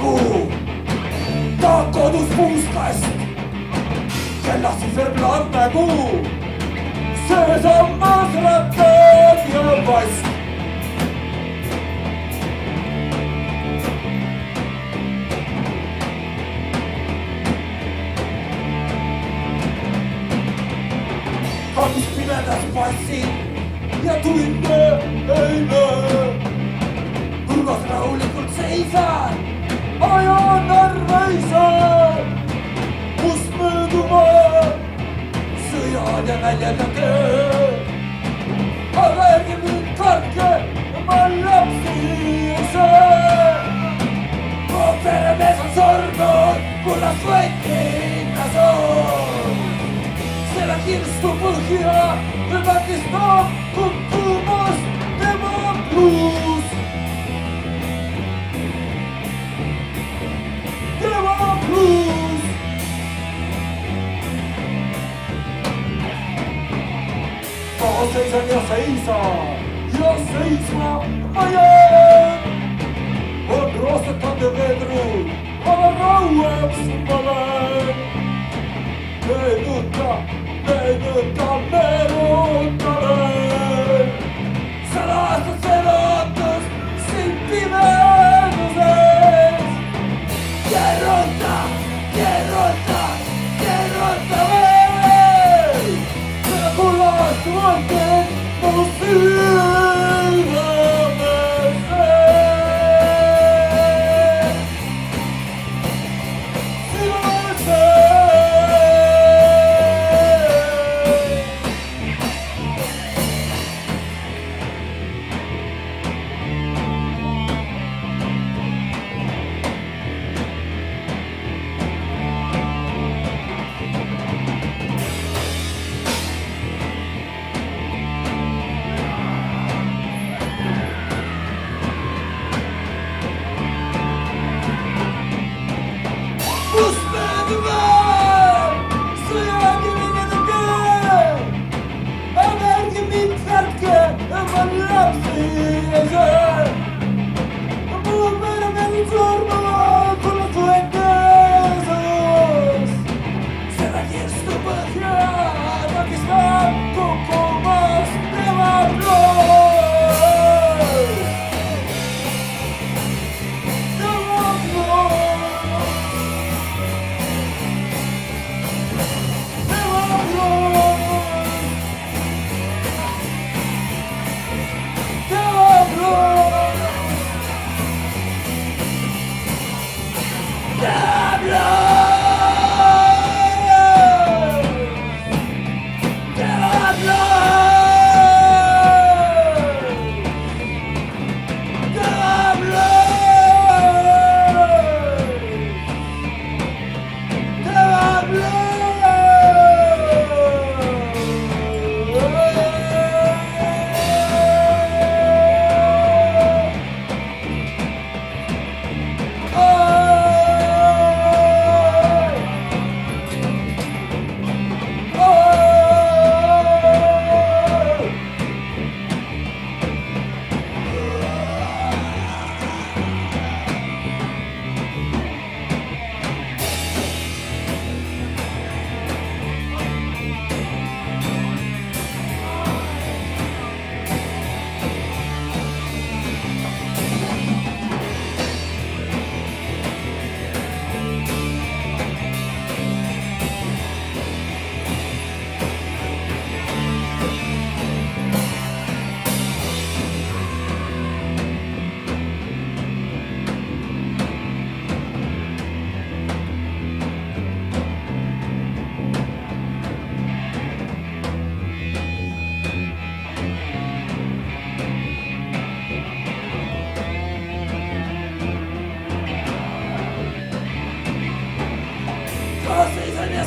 nägu. ta on kodus puuskast, kellast siis veel plante kuu. see sammas rattad ja vask. Kandis pimedas passi ja tunde ei näe. Nurgas rahulikult seisan, ajan arvaisa, kus mööduvad sõjad ja väljad ja töö. aga ärge mind kartke, ma lapsi ei saa. mu peremees on surnud, kullast võeti ta soov. selle kirstu põhja takistab kukkumast tema bluus. tema bluus. ma seisan ja seisan ja seisma ma jään. on roostetanud vedrud, aga rauaks ma lähen. meenuta veel. 100 aastat see lootus sind pimeduses. keeruta veel. seda kullast mõtted nagu südamesse. kus mööduvad sõjakirjad on käe. aga ärge mind kartke, ma lapsi ei saa. mu peremees on surnud, kullast võeti eesos. seda kirstu põhja takistab kukkumast tema bluus. tema bluus.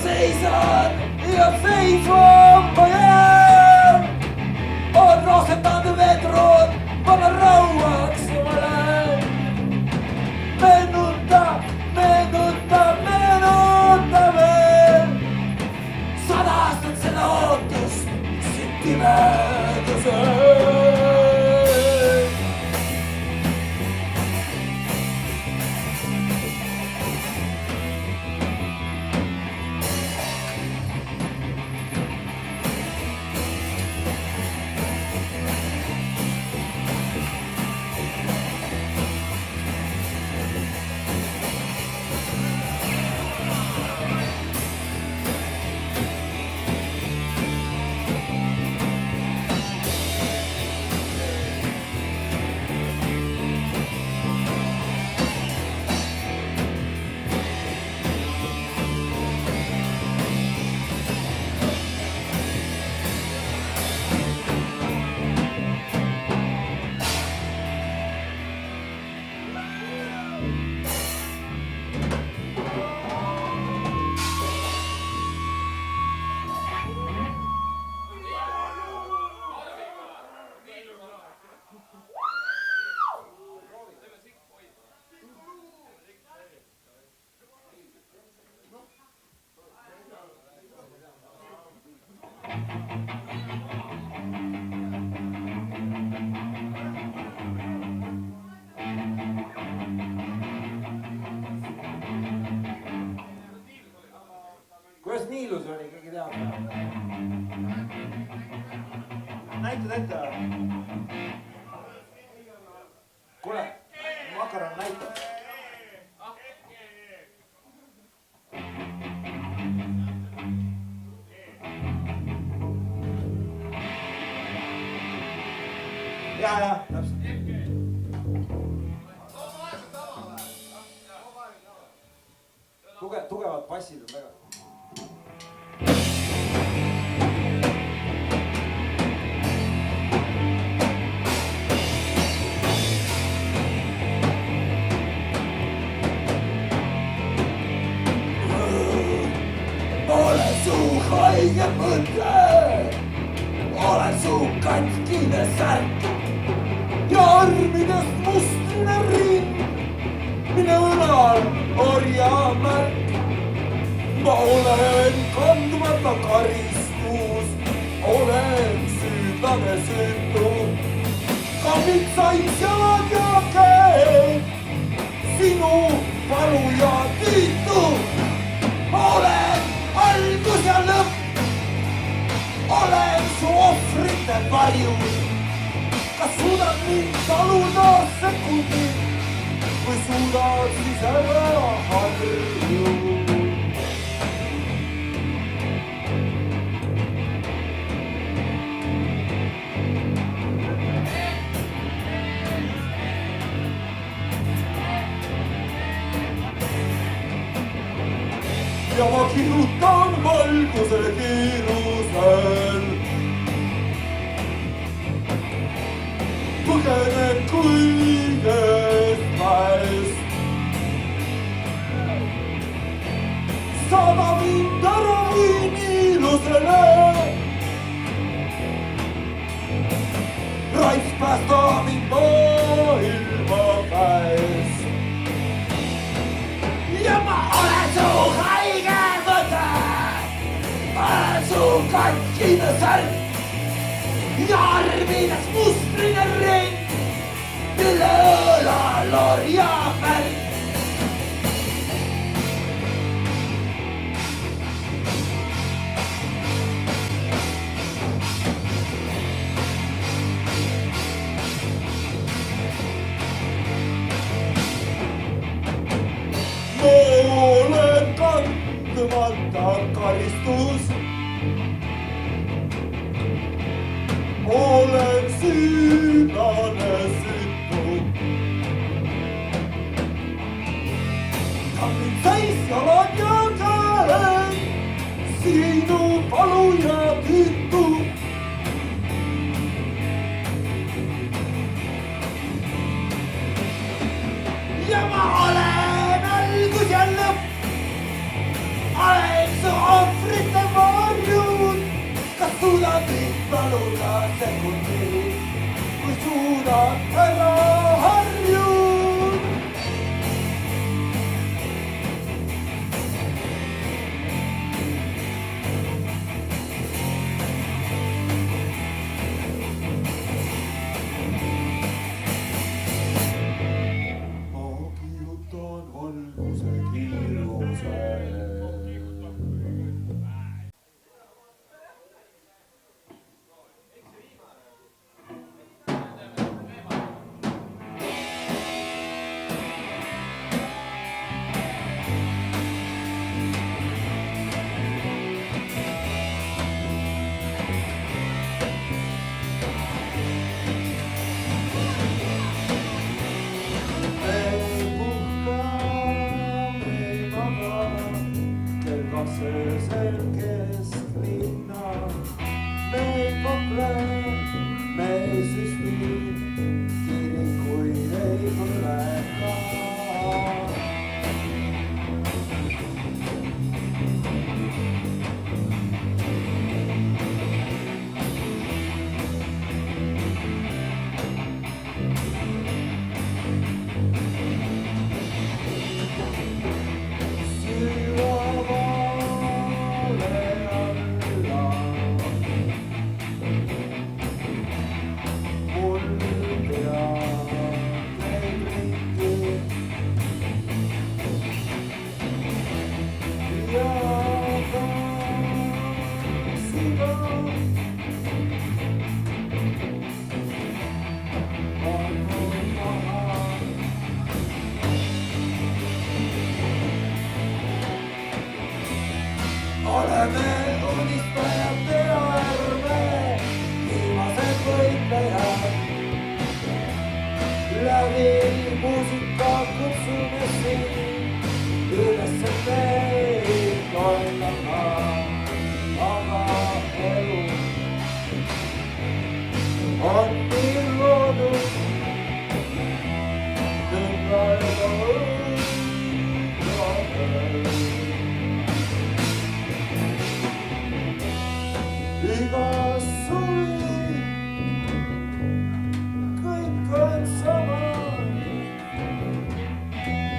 seisan ja seisma ma jään. on roostetanud vedrud, ma rauaks ma lähen. meenuta veel 100 aastat seda ootust siin pimeduses. ilus oli, keegi teab? näitad ette või? kuule, Makaron näitab. ja, täpselt. Tugevad bassid on väga. Olen su haige mõte, olen su katkine särk ja armidest mustrine ring, mine õlal orjamärk. Ma olen kandmata karistus, olen süüdlane süütu, kammid sais jalad ja käed, sinu paluja tüütu. Olen algus ja lõpp, olen su ohvrite varjus. Kas suudad mind taluda sekundi või suudad siis ära harju? Ja ma kihutan valguse kiirusel. Põgenen kõigest mäest. Saada mind ära võinilusele. Raisk päästa mind maailma käest. Ja ma olen su haige mõte, olen su katkine särk ja armides mustrine ring, mille õlal orjamärk. Olen kandmata karistus, olen süüdlane süütu. Kammid sais jalad ja käed, sinu paluja tüütu. Ja ma olen algus ja lõpp, olen su ohvrite varjud. Kas suudad mind paluda sekundi või suudad ära harjud? Ma kihutan valguse kiirusel. Öösel kesklinna me kokle, me süsti, kirikuid ei tule ka. ogni luogo del mondo. I basuri che canzano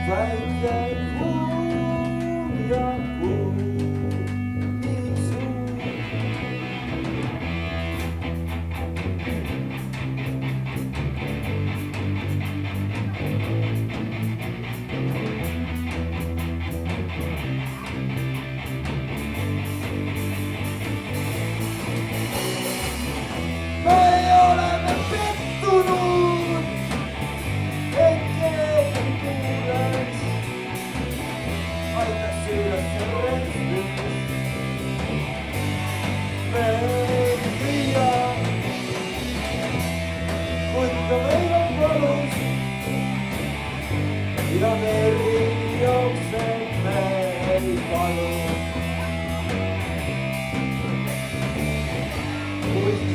vecchia curia su.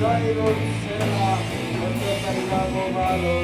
Traigo será cuando caigamos malo.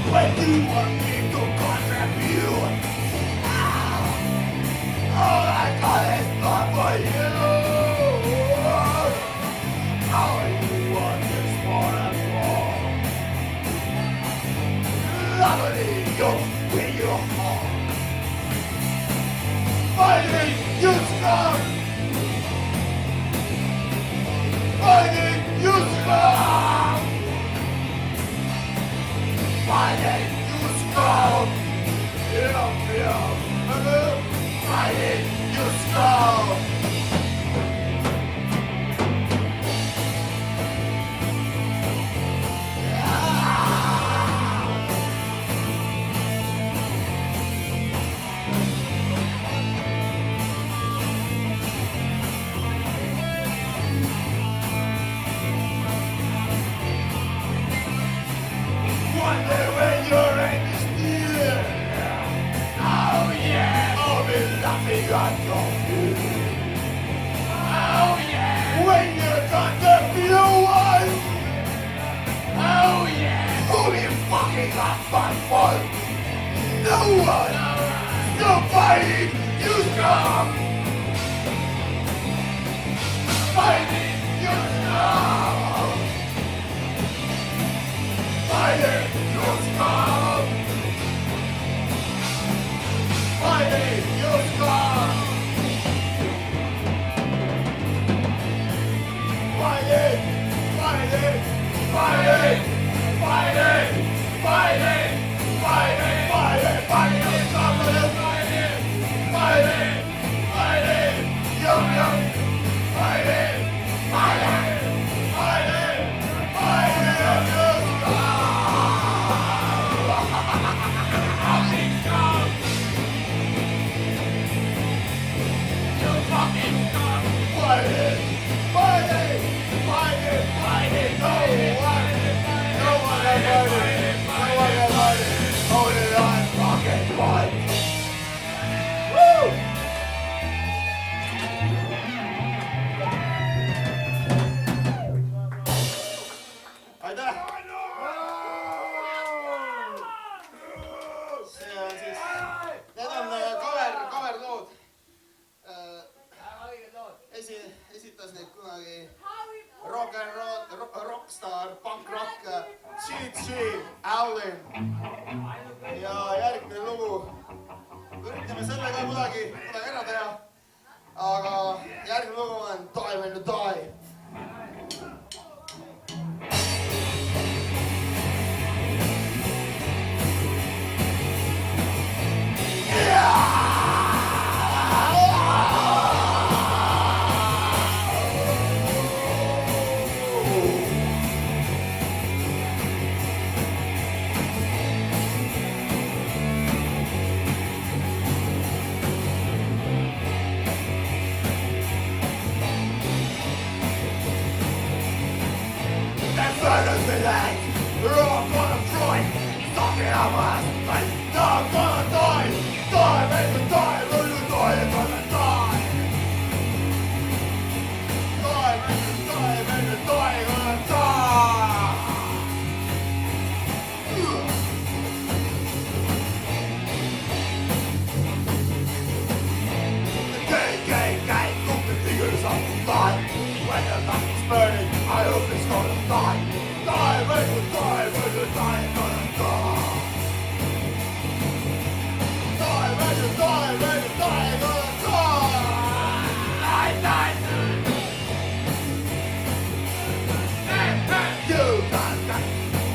When you want me to contribute, all I got is not for you. All you want is more and more. Lovely you with your heart. Fighting you strong. Fighting you strong. Fighting you strong. Fighting you strong. One day when your end is near, oh yeah, I'll be laughing at you. Oh yeah, when you're done to feel one, oh yeah, who'll be fucking up fun fun? No one, nobody, you stop. Fighting, you stop. Fighting, just come. Fighting, just come. Fighting, fighting, fighting, fighting, fighting, fighting, fighting, fighting, fighting, fighting, fighting, young, young, fighting, fighting, fighting, fighting, young, young. Fighting, fighting, fighting, fighting, no one has fighting, no one has fighting, only I fucking fight. Woo! Aitäh! See on siis, need on coverlood. Esitas neid kunagi rockstar, punk rock, G.G. Allin. Ja järgmine lugu. Üritame selle ka kuidagi ära teha. Aga järgmine lugu on Die When You Die. We're all gonna fry, talking our ass, and now I'm gonna die. Die, when you die, when you die, you're gonna die. Die, when you die, when you die, you're gonna die. Gay, put the fingers up, die. When the light is burning, I hope it's gonna die. Die, when you die, when you die, you're gonna die. Die, when you die, when you die, you're gonna die. Die. You got that,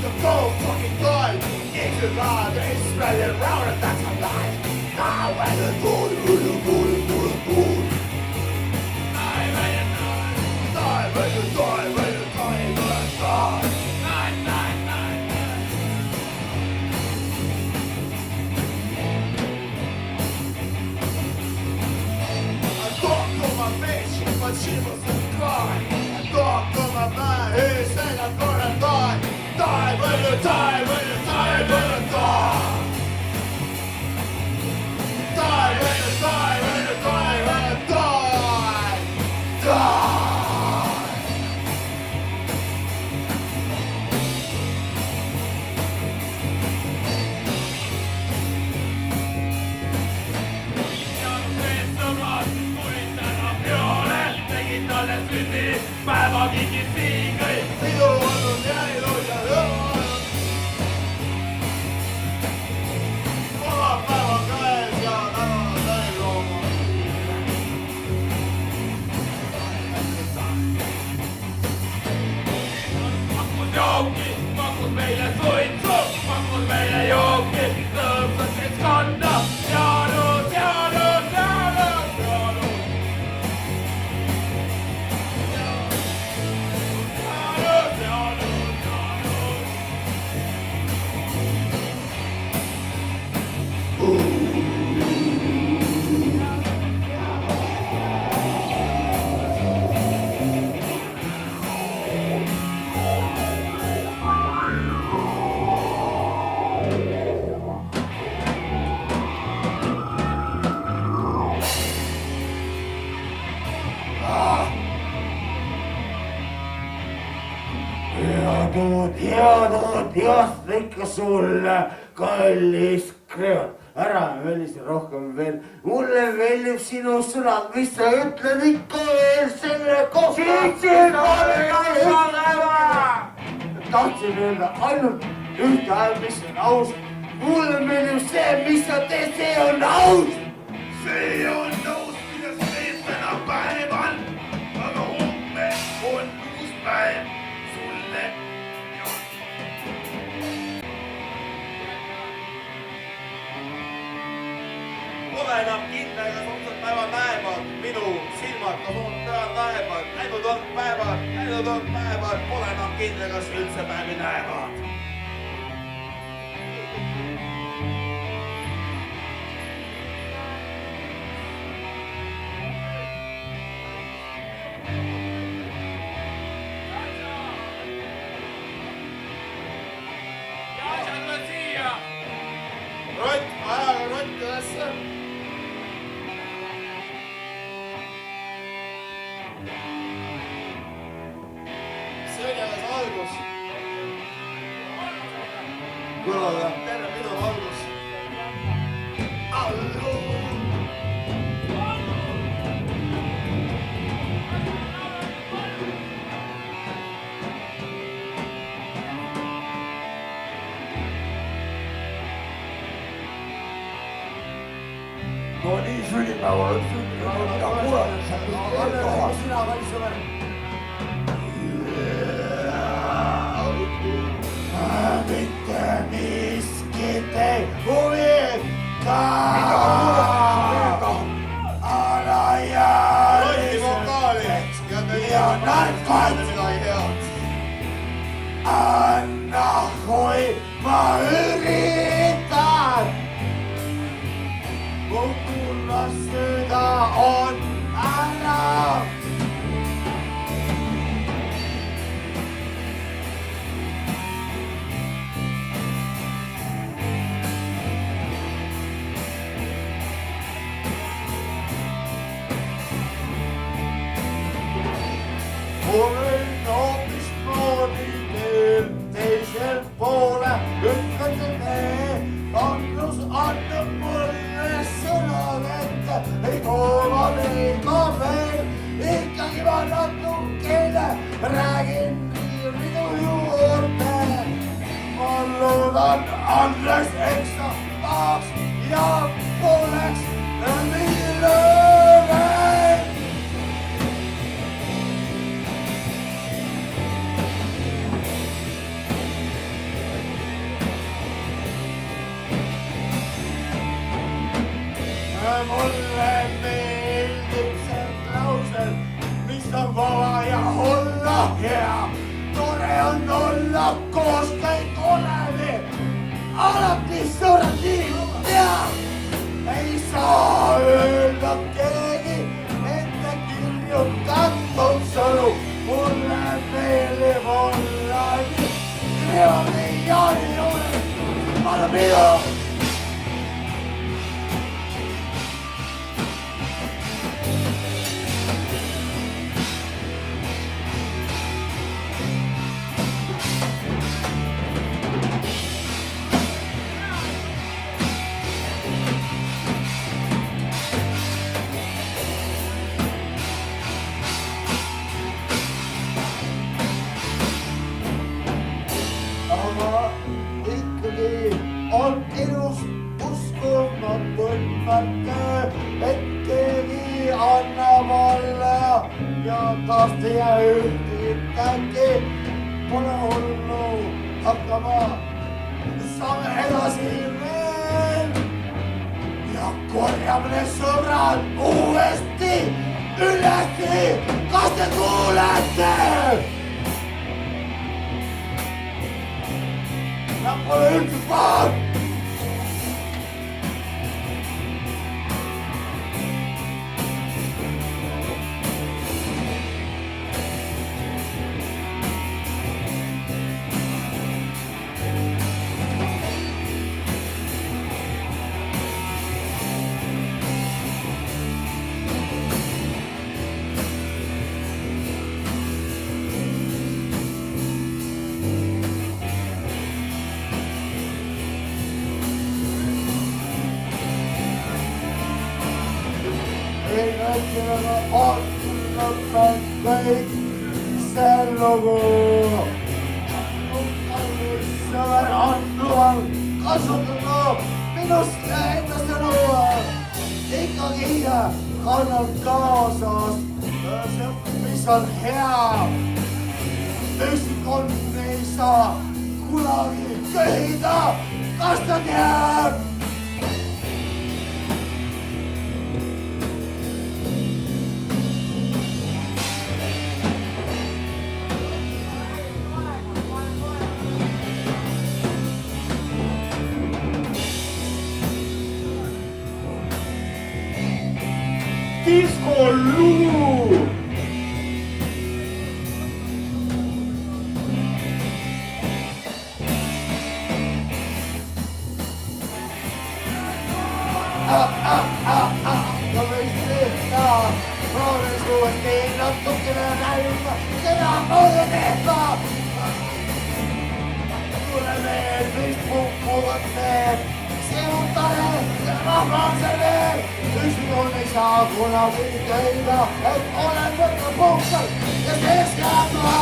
you go fucking die. If you got it, spread it around and that's a lie. Die, when you die, when you die, when you die. Die, when you die, when you die, when you die, you're gonna die. But she wasn't crying. I talked to my man, he said I'm gonna die. Die, when you die, when you die, when you die. Die, when you die, when you die, when you die. Die. Päeva mingi siingri, minu on jäänud ja lõõnud. Kolmapäev on käes ja täna on täilooma. Pakud jooki, pakud meile suitsu, pakud meile jooki, lõõmsad keskkonda, jäänud. Head ikka sulle, kallis kreol. Ära välise rohkem veel. Mulle meeldib sinu sõnad, mis sa ütled ikka veel selle kohta. Tahtsin öelda ainult ühte, mis on aus. Mulle meeldib see, mis sa teed, see on aus. See on aus, kuidas teed täna päeval, aga homme on uus päev sulle. Pole enam kindla, kas homsed päeva näevad minu silmad, kas homsed päevad näevad. Läinud on päevad, pole enam kindla, kas üldse päevi näevad. Rott, ajaga rott ülesse. See oli alles algus. Kuule, Terve minu algus. no nii sünnipäeval on sünnipäeval, mida kuulata. sina valmis olema. Mitte miskit ei huvita. Rotti vokaali ja narkot. midagi head. Anna, kui ma üritan. Mu kullas süda on ära. Olen hoopis moodi teel teisel poole, ütlete te, annus annab mulle sõnad ette, ei toola liiga veel, ikkagi ma natukene räägin minu juurde. Ma loodan, Andres, eks sa tahaks ja poleks millele. Mulle meeldib see klausel, mis on vaba ja olla hea. Tore on olla koos kõik oleme, alati sõbrad nii hea. Ei saa öelda keegi ette kirjutatud sõnu. Mulle meeldib olla nii kreoli ja nii ole. Ma olen minu. On ilus uskumatu mõte, et keegi annab alla ja taas teie ühtegi pole hullu hakkama. Saame edasi veel ja korjame need sõbrad uuesti ülesi. Kas te kuulete? Nad pole üldse pahad. On lõppenud kõik see lugu. Kallis sõber on kasutada minust enda sõnu. Ikkagi kannan kaasas see, mis on hea. Üksikon ei saa kunagi köhida, kas ta teab. Diskolugu! Ma võin teha, proovis uuesti natukene näima, seda mulle teha. Tule veel, mis puhkuvad veel, sihutale ja rahvasele. Üksikon ei saa kunagi köhida, et olen võtta puhkal ja sees jääma.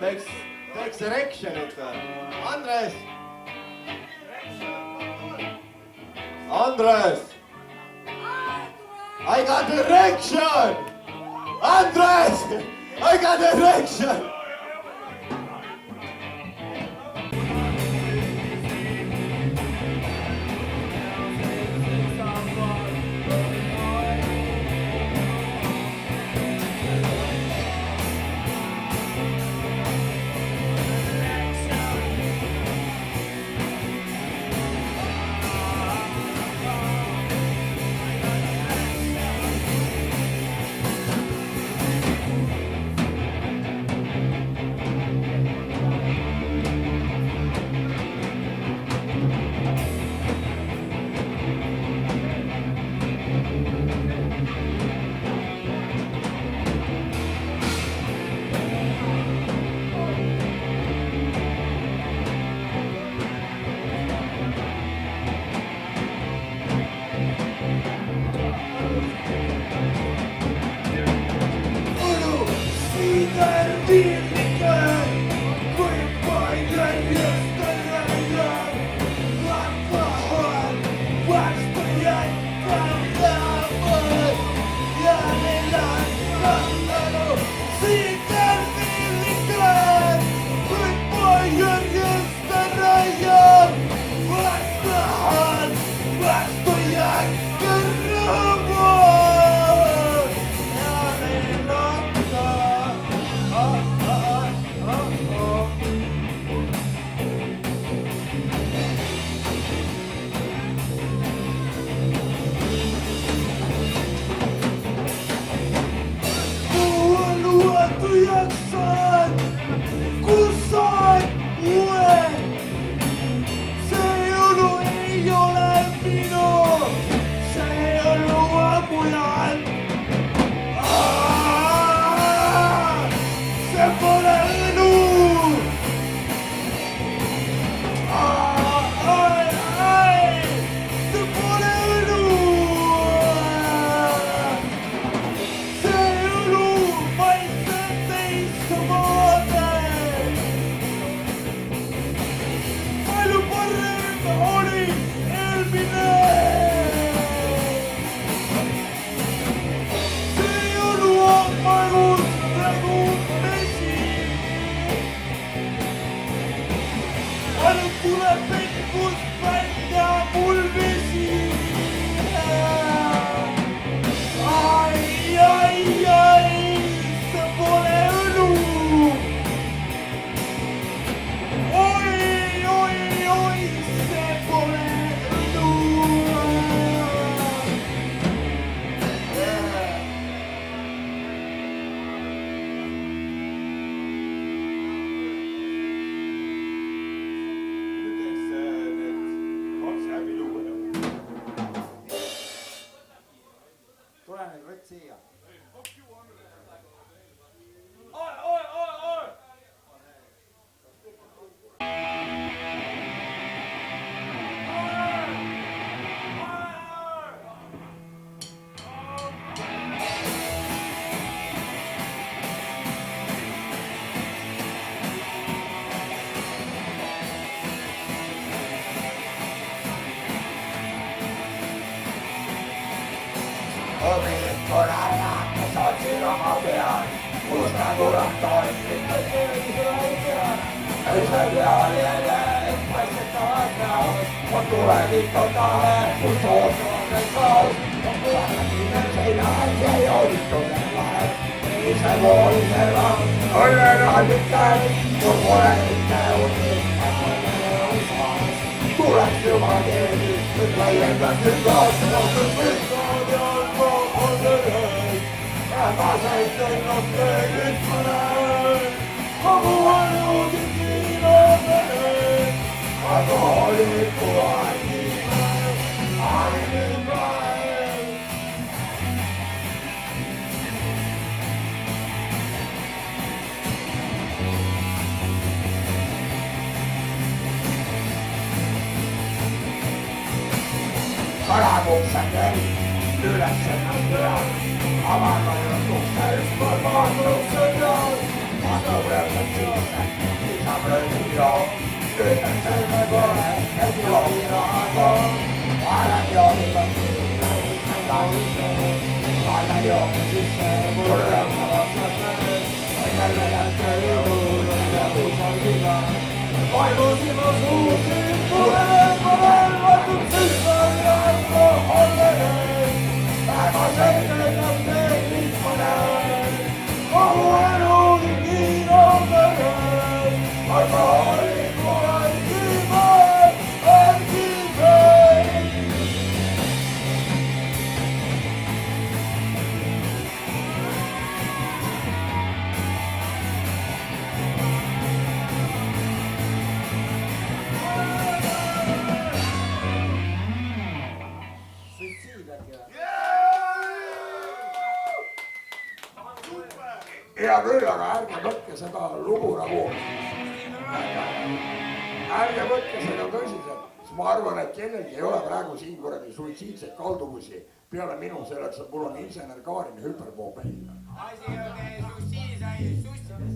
Teeks erectionit või? Andres! Andres! I got erection! Andres! I got erection! Tuleb pettus välja mul Lääkes on silma peal, kus ta tuleb toimib. Ei se pealjele, et paistetavad näos, on tulevik on tahe, kus ootamine kaos. On tulevik seinad ja joodituse lahe, ise voolidega on eraldid käed, kui pole mitte unik, tuleks juba keegi, et laiendas nüüd kaasnootud võtvad ja on tõrjad. Äbaseid teinud peeglit ma näen, kogu ainult kiilomeid, alkoholiku ainimään. Kalamuksen veri, üles ennast peal, avaldanud ukse ümber maanduksen jaol. Vastab rõõmsad sisse, lisab rõõmsad joo, ütlen selme pole, et joogi rahad on. Vanem joogivad sisse, ütlen kaunisse, vanem joogi sisse, mul rõõmsavad sõnne. Õnnel jälle jõul ja kuusal viga, vaimusima suusin, tuleb ma veel vatud sisse ja alkohollereid. Väga selgelt on peeglit ma näen, kogu elu nii on vered, alkoholiku ainimään. Hea küll, aga ärge võtke seda lugu nagu, ärge võtke seda tõsiselt, sest ma arvan, et kellelgi ei ole praegu siin kuradi suitsiidseid kaldumusi peale minu selleks, et mul on insener Kaarin hüperpoopein. Asi on suitsiid sussides.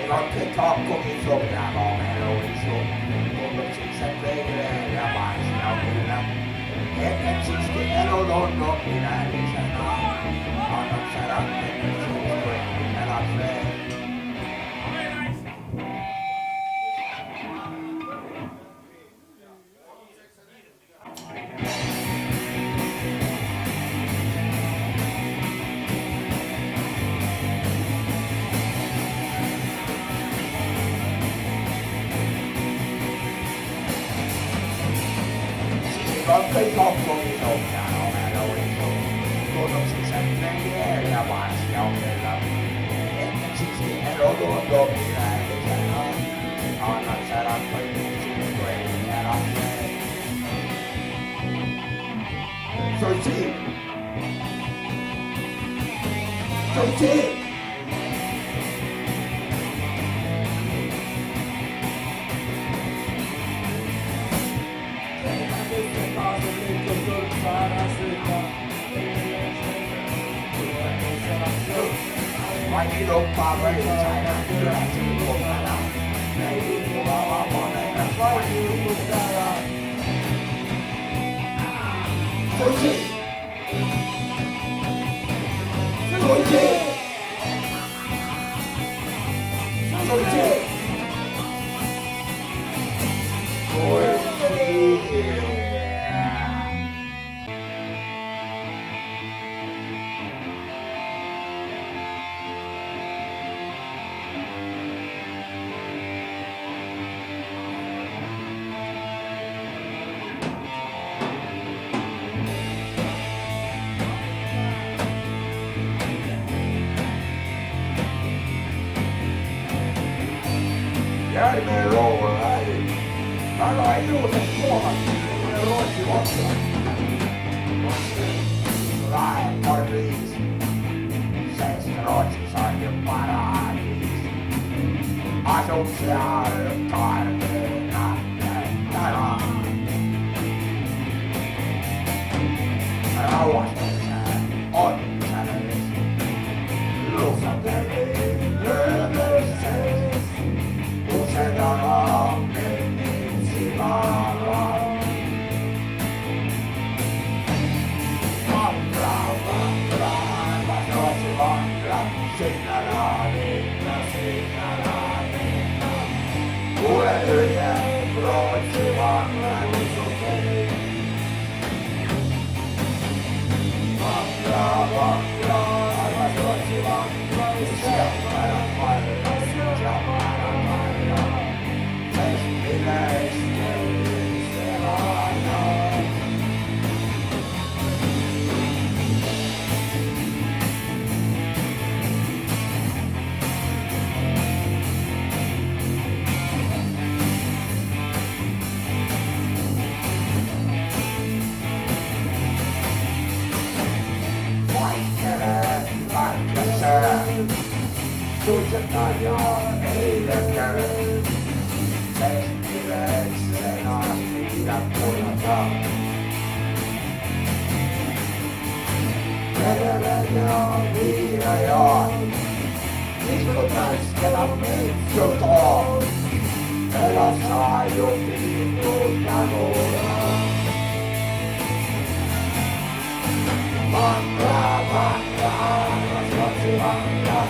Lanke takkokin sopia komeroisu, tundub siis, et veile ja vaisia kyllä. Hetken siiski elud on oppivälisena, annab see rakkennus uskui elad veel. Lanke takkokin sopia komeroisu, tundub siis, et veile ja vaisia kyllä. Hetken siiski elud on oppivälisena, annab see rakkennus uskui elad veel. Suitsiid! Suitsiid! Vain luppaa vöisäinä yläsin kummana, neiti mukava monena vain lukustaja. Suitsiid! Suitsiid! Suitsiid! Suitsiid! Järveen rouva lähin. Väga ilusat kohad, kune Rootsi otsa. Lahe Pariis, sest Rootsis on ju paradiis. Asub seal kardinate täna. Rauastamise on selles. suitsetan ja eile käyn. Lehtile ennast ja kuulata. Vedelen ja viirajaan. Istutas keda mitsut on. Ela saa ju viitut ja nuuraa. Vankaa, rasvatsi vankaa.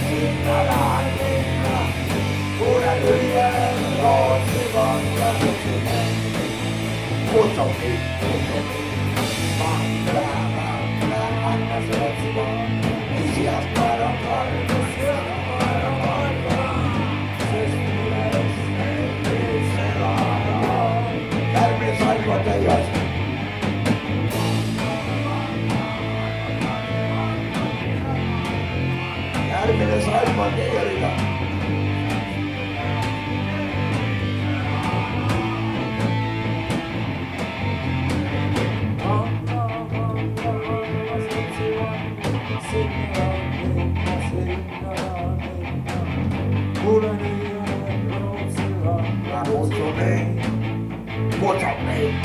Sinä laadinna. Kuulen ylien lootsi vankaa. Kutsomi. Järvinen Saimaan teijärillä.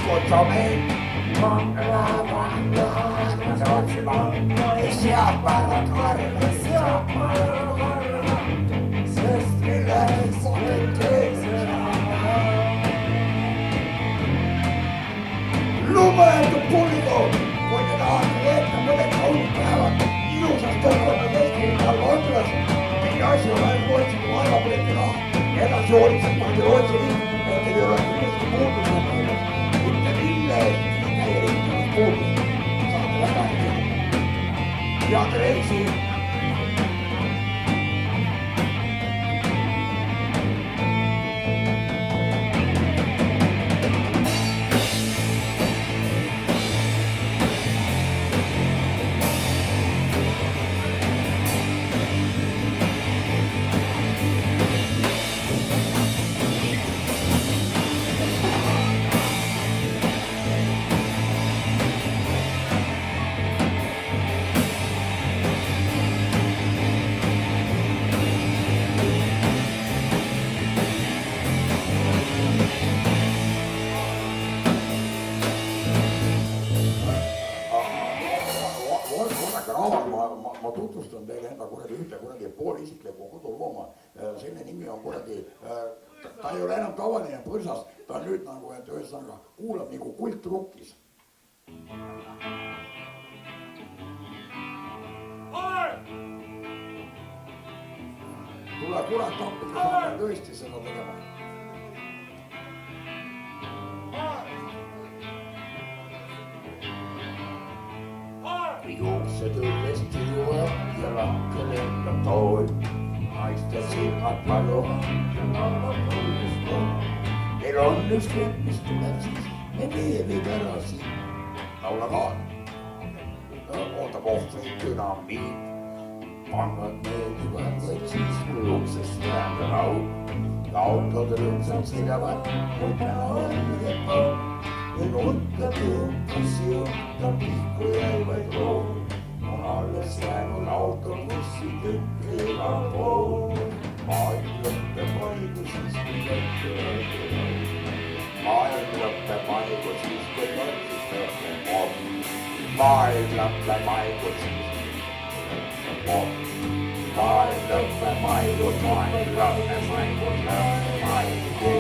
Kutsumme. Sieltä päivät harvemmin. Lumeetu puliko, koitetaan että monen koulupäivän ilusasta toivoa keskilinnan Lontossa. Mikä asia on vähän voitsi kuin aivapulettilaa. Eläs juolitsen kohti Ruotsin, että joilla kynnesti puutumisen meille. Mutta Ville, mikä ei riittävästi puutumista. Saatella kaikkea. Ja Tracy. Ma tutvustan teile enda kuradi ühte kuradi poolisiklikku kodulooma. Selle nimi on kuradi, ta ei ole enam tavaline põrsas, ta on nüüd nagu, et ühesõnaga kuulab nagu kultrukkis. Tule kurat appi, kui saame tõesti seda tegema. Juuksed üllesti juue ja lahke lendab tool. Naiste silmad paluvad ja laulab tullest on. Neil on üks klipp, mis tuleb siis, me veebib ära siin. Laula ka. Ootab ohvreid dünamiit. Pangad meeldivad, vaid siis kui uksest jääb raud. Autod rõõmsalt sõidavad, kui täna on õiget. Ja nutta tõukas jõuta pihku jäi vaid rool. On alles jäänud autobussi tükki igal pool. Maailm lõppeb maigu siis, kui lõppu lõppu. Maailm lõppeb maigu siis, kui lõppu. Maailm lõppeb maigu siis, kui lõppu. Maailm lõppeb maigu, maailm lõppeb maigu, lõppeb maigu.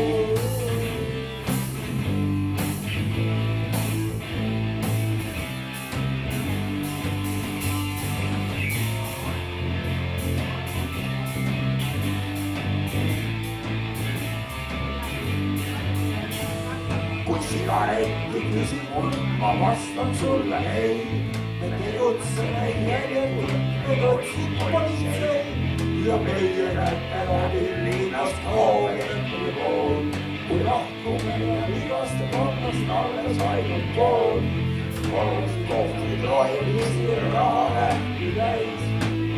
Kui sigaretti küsin mul, ma vastan sulle ei. Me tegutseme järjekord, me otsin politsei. Ja meie kätte läbi linnast kaugel pool. Kui lahkume ja vigaste konnast alles ainult pool. Kolus kohvid rohelisi raha lähti täis.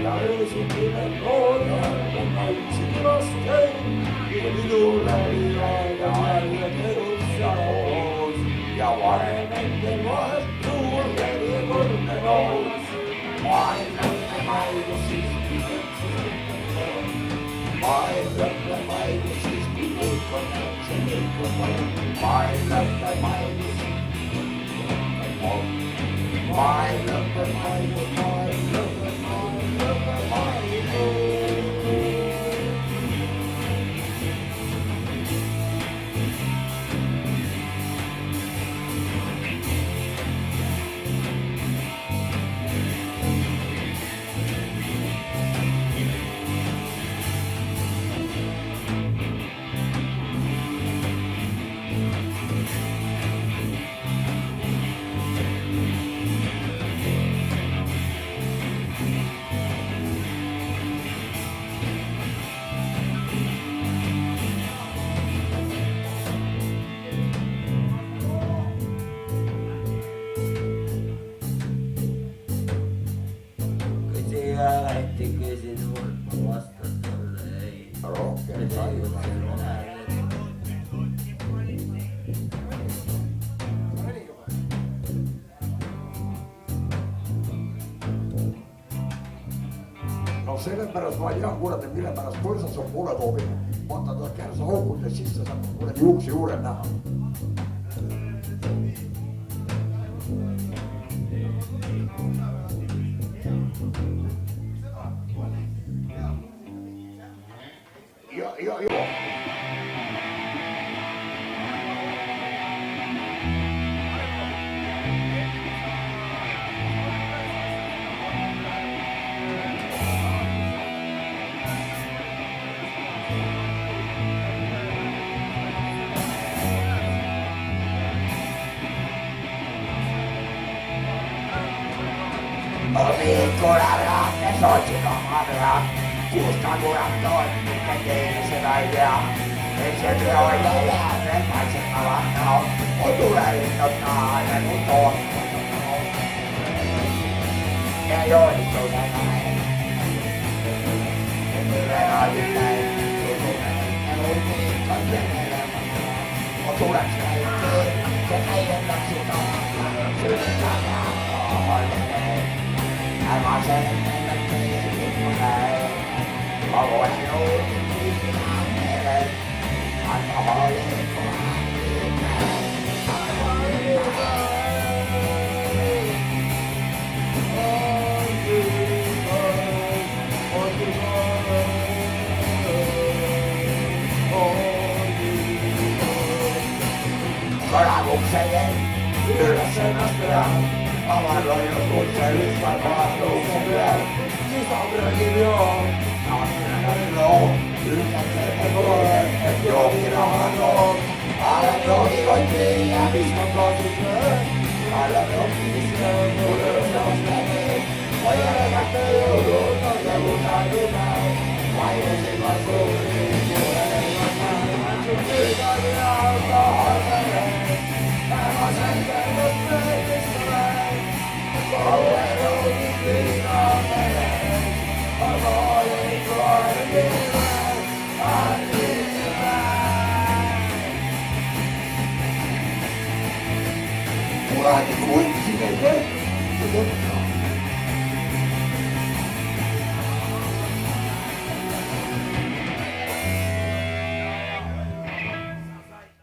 Ja öösel pimed loodad on nautsid vast käin. Ja minu läbi aega aega tegutsa koos. Ja varem endel vahetu on järjekordne noos. Maailm lõppe maigu siis, Kysyä lähti kysin mut vasta sulle ei. Rohkein No sellepärast ma ei tea, kuule, mille pärast põrsas on mulle toobinud. Vaata, ta kärsa hookudes sisse saab kuule juukse juurel näha. Ja. Viikkoläärä, ne soitsikamarra. Kuuskakurattoon, tekee se väidää. Ei se työ jäljää, ne paitsi alattaa. On tulee innottaa aina kun tohtaa. Ja joistuu näin. Tulee raivittain, tutunen. Ja lukiin kaikkien elämää. On tuleks kaikkeen, se meidän läksytaan. Syytetään rahaa. I'm on seven and I'm going Kuradi, kuinka sinne